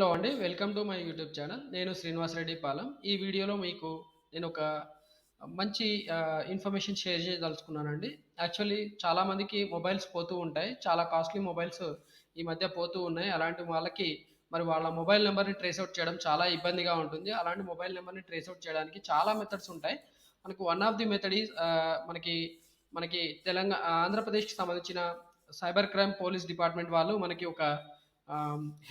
Hello అండి. Welcome to my YouTube channel. నేను శ్రీనివాస్ రెడ్డి పాలెం. ఈ వీడియోలో మీకు నేనొక మంచి ఇన్ఫర్మేషన్ షేర్ చేయదలుచుకున్నానండి. యాక్చువల్లీ చాలామందికి మొబైల్స్ పోతూ ఉంటాయి. చాలా కాస్ట్‌లీ మొబైల్స్ ఈ మధ్య పోతూ ఉన్నాయి. అలాంటి వాళ్ళకి మరి వాళ్ళ మొబైల్ నంబర్‌ని ట్రేస్ ఔట్ చేయడం చాలా ఇబ్బందిగా ఉంటుంది. అలాంటి మొబైల్ నంబర్‌ని ట్రేస్ ఔట్ చేయడానికి చాలా మెథడ్స్ ఉంటాయి. మనకు one of the method is మనకి మనకి ఆంధ్రప్రదేశ్‌కి సంబంధించిన సైబర్ క్రైమ్ పోలీస్ డిపార్ట్‌మెంట్ వాళ్ళు మనకి ఒక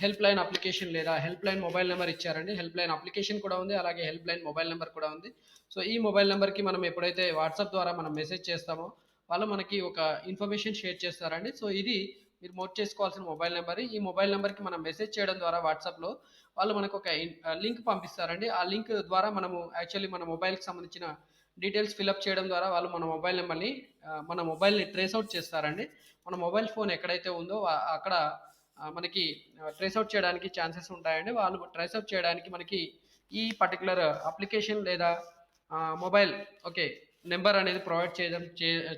హెల్ప్ లైన్ అప్లికేషన్ లేదా హెల్ప్ లైన్ మొబైల్ నెంబర్ ఇచ్చారండి. హెల్ప్ లైన్ అప్లికేషన్ కూడా ఉంది. అలాగే హెల్ప్ లైన్ మొబైల్ నెంబర్ కూడా ఉంది. సో, ఈ మొబైల్ నెంబర్‌కి మనం ఎప్పుడైతే వాట్సాప్ ద్వారా మనం మెసేజ్ చేస్తామో, వాళ్ళు మనకి ఒక ఇన్ఫర్మేషన్ షేర్ చేస్తారండి. సో, ఇది మీరు నోట్ చేసుకోవాల్సిన మొబైల్ నెంబర్. ఈ మొబైల్ నెంబర్‌కి మనం మెసేజ్ చేయడం ద్వారా వాట్సాప్‌లో వాళ్ళు మనకు ఒక లింక్ పంపిస్తారండి. ఆ లింక్ ద్వారా మనము యాక్చువల్లీ మన మొబైల్‌కి సంబంధించిన డీటెయిల్స్ ఫిలప్ చేయడం ద్వారా వాళ్ళు మన మొబైల్‌ని ట్రేస్ ఔట్ చేస్తారండి. మన మొబైల్ ఫోన్ ఎక్కడైతే ఉందో అక్కడ మనకి ట్రేస్ ఔట్ చేయడానికి ఛాన్సెస్ ఉంటాయండి. వాళ్ళు ట్రేస్ ఔట్ చేయడానికి మనకి ఈ పర్టిక్యులర్ అప్లికేషన్ లేదా మొబైల్ ఓకే. నంబర్ అనేది ప్రొవైడ్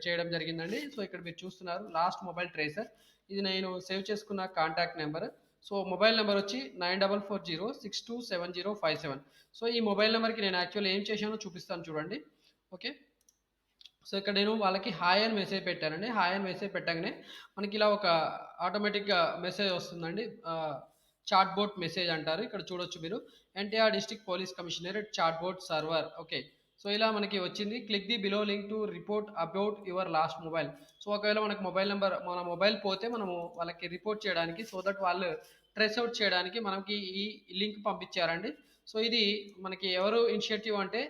చేయడం జరిగిందండి. సో, ఇక్కడ మీరు చూస్తున్నారు లాస్ట్ మొబైల్ ట్రేసర్. ఇది నేను సేవ్ చేసుకున్న contact number. So, mobile number వచ్చి 9440627057. సో, ఈ మొబైల్ నంబర్‌కి నేను యాక్చువల్లీ ఏం చేశానో చూపిస్తాను చూడండి. ఓకే. సో, ఇక్కడ నేను వాళ్ళకి హాయ్ అని మెసేజ్ పెట్టానండి. హాయ్ అని మెసేజ్ పెట్టంగానే మనకిలా ఒక ఆటోమేటిక్‌గా మెసేజ్ వస్తుందండి. చాట్ బోట్ మెసేజ్ అంటారు. ఇక్కడ చూడొచ్చు మీరు. NTR district police commissionerate chat bot server. Okay. So, ఇలా మనకి వచ్చింది. Click the below link to report about your lost mobile. So, ఒకవేళ మనకు మన మొబైల్ పోతే మనము వాళ్ళకి రిపోర్ట్ చేయడానికి సో దట్ వాళ్ళు ట్రేస్ ఔట్ చేయడానికి మనకి ఈ లింక్ పంపించారండి. సో, ఇది మనకి ఎవరు ఇనిషియేటివ్ అంటే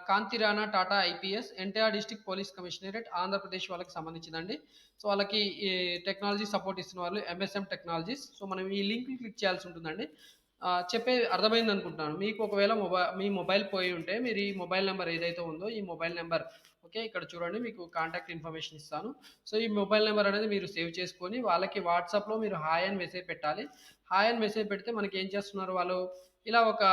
Kanthi Rana Tata IPS NTR district police commissionerate Andhra Pradesh వాళ్ళకి సంబంధించిందండి. సో, వాళ్ళకి ఈ టెక్నాలజీ సపోర్ట్ ఇస్తున్న వాళ్ళు ఎంఎస్ఎం టెక్నాలజీస్. సో, మనం ఈ లింక్‌ని క్లిక్ చేయాల్సి ఉంటుందండి. చెప్పేది అర్థమైందనుకుంటున్నాను. మీకు ఒకవేళ మీ మొబైల్ పోయి ఉంటే మీరు ఈ మొబైల్ నంబర్ ఏదైతే ఉందో ఈ మొబైల్ నంబర్ ఓకే. ఇక్కడ చూడండి మీకు కాంటాక్ట్ ఇన్ఫర్మేషన్ ఇస్తాను. సో, ఈ మొబైల్ నంబర్ అనేది మీరు సేవ్ చేసుకొని వాళ్ళకి వాట్సాప్‌లో మీరు హాయ్ అని మెసేజ్ పెట్టాలి. హాయ్ అని మెసేజ్ పెడితే మనకేం చేస్తున్నారు వాళ్ళు ఇలా ఒక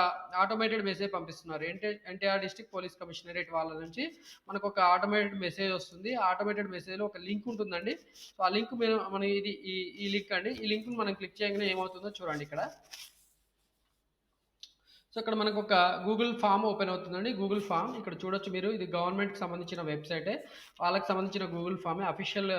ఆటోమేటెడ్ మెసేజ్ పంపిస్తున్నారు. ఎన్టీఆర్ డిస్ట్రిక్ట్ పోలీస్ కమిషనరేట్ వాళ్ళ నుంచి మనకొక ఆటోమేటెడ్ మెసేజ్ వస్తుంది. ఆ ఆటోమేటెడ్ మెసేజ్‌లో ఒక లింక్ ఉంటుందండి. సో, ఆ లింక్ మీరు మన ఇది ఈ లింక్ అండి. ఈ లింక్‌ని మనం క్లిక్ చేయగానే ఏమవుతుందో చూడండి ఇక్కడ. సో, ఇక్కడ మనకొక గూగుల్ ఫార్మ్ ఓపెన్ అవుతుందండి. గూగుల్ ఫార్మ్ ఇక్కడ చూడొచ్చు మీరు. ఇది గవర్నమెంట్‌కి సంబంధించిన వెబ్‌సైటే. వాళ్ళకి సంబంధించిన గూగుల్ ఫార్మే. Official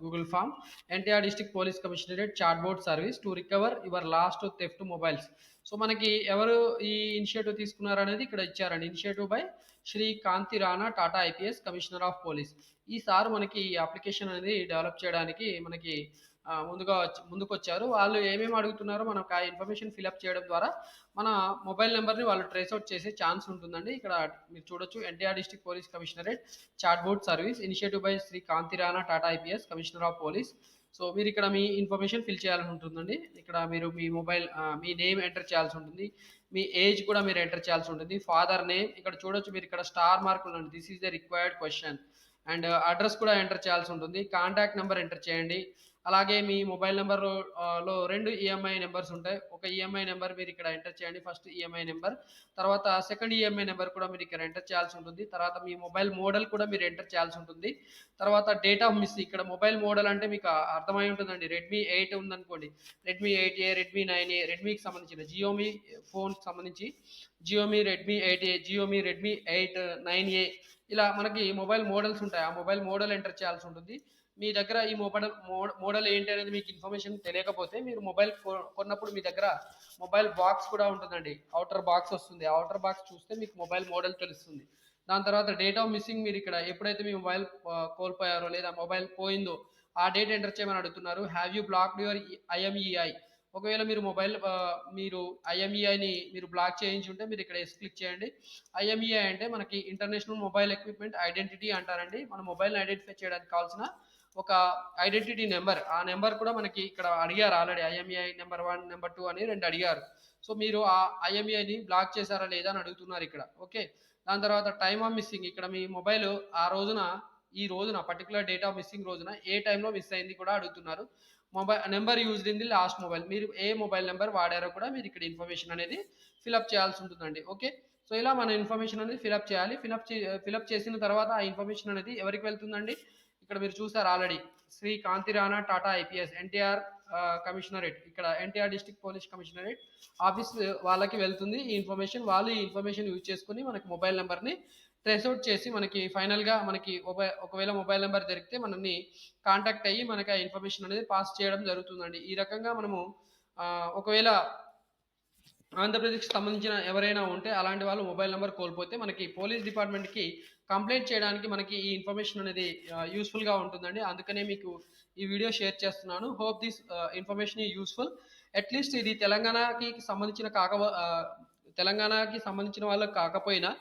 Google form. NTR district police commissionerate chat boat service to recover your lost theft mobiles. So, మనకి ఎవరు ఈ ఇనిషియేటివ్ తీసుకున్నారనేది ఇక్కడ ఇచ్చారండి. Initiative by Shri Kanthi Rana Tata IPS commissioner of police. ఈ సార్ మనకి ఈ అప్లికేషన్ అనేది డెవలప్ చేయడానికి మనకి ముందుకొచ్చారు. వాళ్ళు ఏమేమి అడుగుతున్నారో మనకు ఆ ఇన్ఫర్మేషన్ ఫిలప్ చేయడం ద్వారా మన మొబైల్ నంబర్‌ని వాళ్ళు ట్రేస్ ఔట్ చేసే ఛాన్స్ ఉంటుందండి. ఇక్కడ మీరు చూడొచ్చు NTR district police commissionerate chat boat service initiative by Shri Kanthi Rana Tata IPS commissioner of police. So, మీరిక్కడ మీ ఇన్ఫర్మేషన్ ఫిల్ చేయాల్సి ఉంటుందండి. ఇక్కడ మీరు మీ నేమ్ ఎంటర్ చేయాల్సి ఉంటుంది. మీ ఏజ్ కూడా మీరు ఎంటర్ చేయాల్సి ఉంటుంది. ఫాదర్ నేమ్ ఇక్కడ చూడొచ్చు మీరు ఇక్కడ స్టార్ మార్క్ ఉందండి. This is the required question. And address కూడా ఎంటర్ చేయాల్సి ఉంటుంది. కాంటాక్ట్ నంబర్ ఎంటర్ చేయండి. అలాగే మీ మొబైల్ నంబర్‌లో లో 2 ఈఎంఐ నంబర్స్ ఉంటాయి. ఒక ఈఎంఐ నంబర్ మీరు ఇక్కడ ఎంటర్ చేయండి. First EMI number. తర్వాత సెకండ్ ఈఎంఐ నంబర్ కూడా మీరు ఇక్కడ ఎంటర్ చేయాల్సి ఉంటుంది. తర్వాత మీ మొబైల్ మోడల్ కూడా మీరు ఎంటర్ చేయాల్సి ఉంటుంది. తర్వాత డేట్ ఆఫ్ మిస్ ఇక్కడ మొబైల్ మోడల్ అంటే మీకు అర్థమై ఉంటుందండి. రెడ్మీ 8 ఉందనుకోండి. రెడ్మీ 8ఏ, రెడ్మీ 9ఏ, రెడ్మీకి సంబంధించిన జియోమీ ఫోన్‌కి సంబంధించి జియోమీ రెడ్మీ 8ఏ, జియోమీ రెడ్మీ 8, 9ఏ ఇలా మనకి మొబైల్ మోడల్స్ ఉంటాయి. ఆ మొబైల్ మోడల్ ఎంటర్ చేయాల్సి ఉంటుంది. మీ దగ్గర ఈ మోడల్ ఏంటి అనేది మీకు ఇన్ఫర్మేషన్ తెలియకపోతే మీరు మొబైల్ కొన్నప్పుడు మీ దగ్గర మొబైల్ బాక్స్ కూడా ఉంటుందండి. ఔటర్ బాక్స్ వస్తుంది. ఆ ఔటర్ బాక్స్ చూస్తే మీకు మొబైల్ మోడల్ తెలుస్తుంది. దాని తర్వాత డేట్ ఆఫ్ మిస్సింగ్ మీరు ఇక్కడ ఎప్పుడైతే మీ మొబైల్ కోల్పోయారో లేదా మొబైల్ పోయిందో ఆ డేట్ ఎంటర్ చేయమని అడుగుతున్నారు. Have you blocked your IMEI ఒకవేళ మీరు ఐఎంఈఐని మీరు బ్లాక్ చేయించి ఉంటే మీరు ఇక్కడ ఎస్ క్లిక్ చేయండి. ఐఎంఈఐ అంటే మనకి ఇంటర్నేషనల్ మొబైల్ ఎక్విప్మెంట్ ఐడెంటిటీ అంటారండి. మన మొబైల్‌ని ఐడెంటిఫై చేయడానికి కావాల్సిన ఒక ఐడెంటిటీ నెంబర్. ఆ నెంబర్ కూడా మనకి ఇక్కడ అడిగారు ఆల్రెడీ. ఐఎంఈఐ నంబర్ 1, నంబర్ 2 అని 2 అడిగారు. సో, మీరు ఆ ఐఎంఈఐని బ్లాక్ చేశారా లేదా అని అడుగుతున్నారు ఇక్కడ. ఓకే. దాని తర్వాత టైమ్ ఆఫ్ మిస్సింగ్ ఇక్కడ మీ మొబైల్ ఈ రోజున పర్టిక్యులర్ డేట్ ఆఫ్ మిస్సింగ్ రోజున ఏ టైంలో మిస్ అయింది కూడా అడుగుతున్నారు. Number used in the last mobile. మీరు ఏ మొబైల్ నంబర్ వాడారో కూడా మీరు ఇక్కడ ఇన్ఫర్మేషన్ అనేది ఫిలప్ చేయాల్సి ఉంటుందండి. ఓకే. సో, ఇలా మన ఇన్ఫర్మేషన్ అనేది ఫిలప్ చేయాలి. ఫిలప్ చేసిన తర్వాత ఆ ఇన్ఫర్మేషన్ అనేది ఎవరికి వెళ్తుందండి? ఇక్కడ మీరు చూసారు already. Shri Kanthi Rana Tata IPS NTR commissionerate, ఇక్కడ NTR district police commissionerate office వాళ్ళకి వెళ్తుంది ఈ ఇన్ఫర్మేషన్. వాళ్ళు ఈ ఇన్ఫర్మేషన్ యూజ్ చేసుకొని మనకి మొబైల్ నెంబర్ని ట్రేస్ అవుట్ చేసి మనకి ఫైనల్గా మనకి ఒకవేళ మొబైల్ నెంబర్ దొరికితే మనల్ని కాంటాక్ట్ అయ్యి మనకి ఆ ఇన్ఫర్మేషన్ అనేది పాస్ చేయడం జరుగుతుందండి. ఈ రకంగా మనము ఒకవేళ ఆంధ్రప్రదేశ్కి సంబంధించిన ఎవరైనా ఉంటే అలాంటి వాళ్ళు మొబైల్ నెంబర్ కోల్పోతే మనకి పోలీస్ డిపార్ట్మెంట్కి కంప్లైంట్ చేయడానికి మనకి ఈ ఇన్ఫర్మేషన్ అనేది యూస్ఫుల్గా ఉంటుందండి. అందుకనే మీకు ఈ వీడియో షేర్ చేస్తున్నాను. హోప్ దిస్ ఇన్ఫర్మేషన్ ఈ యూస్ఫుల్. అట్లీస్ట్ ఇది తెలంగాణకి సంబంధించిన వాళ్ళకి కాకపోయినా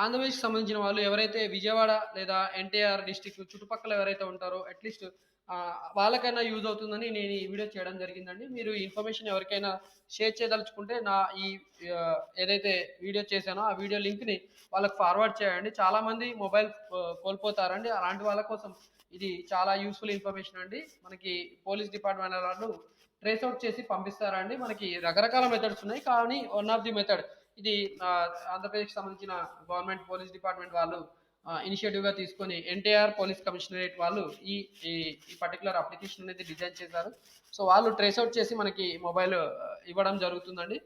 ఆంధ్రప్రదేశ్కి సంబంధించిన వాళ్ళు ఎవరైతే విజయవాడ లేదా ఎన్టీఆర్ డిస్టిక్ చుట్టుపక్కల ఎవరైతే ఉంటారో అట్లీస్ట్ వాళ్ళకైనా యూజ్ అవుతుందని నేను ఈ వీడియో చేయడం జరిగిందండి. మీరు ఈ ఇన్ఫర్మేషన్ ఎవరికైనా షేర్ చేయదలుచుకుంటే నా ఈ ఏదైతే వీడియో చేశానో ఆ వీడియో లింక్ని వాళ్ళకి ఫార్వర్డ్ చేయండి. చాలామంది మొబైల్ కోల్పోతారండి. అలాంటి వాళ్ళ కోసం ఇది చాలా యూస్ఫుల్ ఇన్ఫర్మేషన్ అండి. మనకి పోలీస్ డిపార్ట్మెంట్ వాళ్ళు ట్రేస్ అవుట్ చేసి పంపిస్తారండి. మనకి రకరకాల మెథడ్స్ ఉన్నాయి, కానీ వన్ ఆఫ్ ది మెథడ్ ఇది ఆంధ్రప్రదేశ్కి సంబంధించిన గవర్నమెంట్ పోలీస్ డిపార్ట్మెంట్ వాళ్ళు ఇనిషియేటివ్గా తీసుకొని ఎన్టీఆర్ పోలీస్ కమిషనరేట్ వాళ్ళు ఈ ఈ పర్టికులర్ అప్లికేషన్ అనేది డిజైన్ చేశారు. సో వాళ్ళు ట్రేస్ అవుట్ చేసి మనకి మొబైల్ ఇవ్వడం జరుగుతుందండి.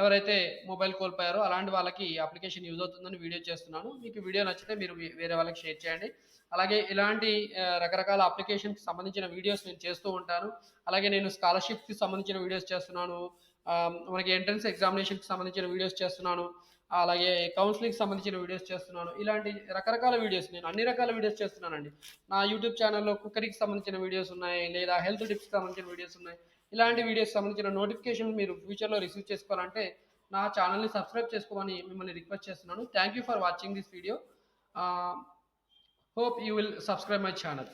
ఎవరైతే మొబైల్ కోల్పోయారో అలాంటి వాళ్ళకి ఈ అప్లికేషన్ యూజ్ అవుతుందని వీడియో చేస్తున్నాను. మీకు వీడియో నచ్చితే మీరు వేరే వాళ్ళకి షేర్ చేయండి. అలాగే ఇలాంటి రకరకాల అప్లికేషన్కి సంబంధించిన వీడియోస్ నేను చేస్తూ ఉంటాను. అలాగే నేను స్కాలర్షిప్కి సంబంధించిన వీడియోస్ చేస్తున్నాను, మనకి ఎంట్రన్స్ ఎగ్జామినేషన్కి సంబంధించిన వీడియోస్ చేస్తున్నాను, అలాగే కౌన్సిలింగ్కి సంబంధించిన వీడియోస్ చేస్తున్నాను. ఇలాంటి రకరకాల వీడియోస్ నేను అన్ని రకాల వీడియోస్ చేస్తున్నానండి. నా యూట్యూబ్ ఛానల్లో కుక్కరీకి సంబంధించిన వీడియోస్ ఉన్నాయి, లేదా హెల్త్ టిప్స్కి సంబంధించిన వీడియోస్ ఉన్నాయి. ఇలాంటి వీడియోస్ సంబంధించిన నోటిఫికేషన్ మీరు ఫ్యూచర్లో రిసీవ్ చేసుకోవాలంటే నా ఛానల్ని సబ్స్క్రైబ్ చేసుకోమని మిమ్మల్ని రిక్వెస్ట్ చేస్తున్నాను. Thank you for watching this video. Hope you will subscribe my channel.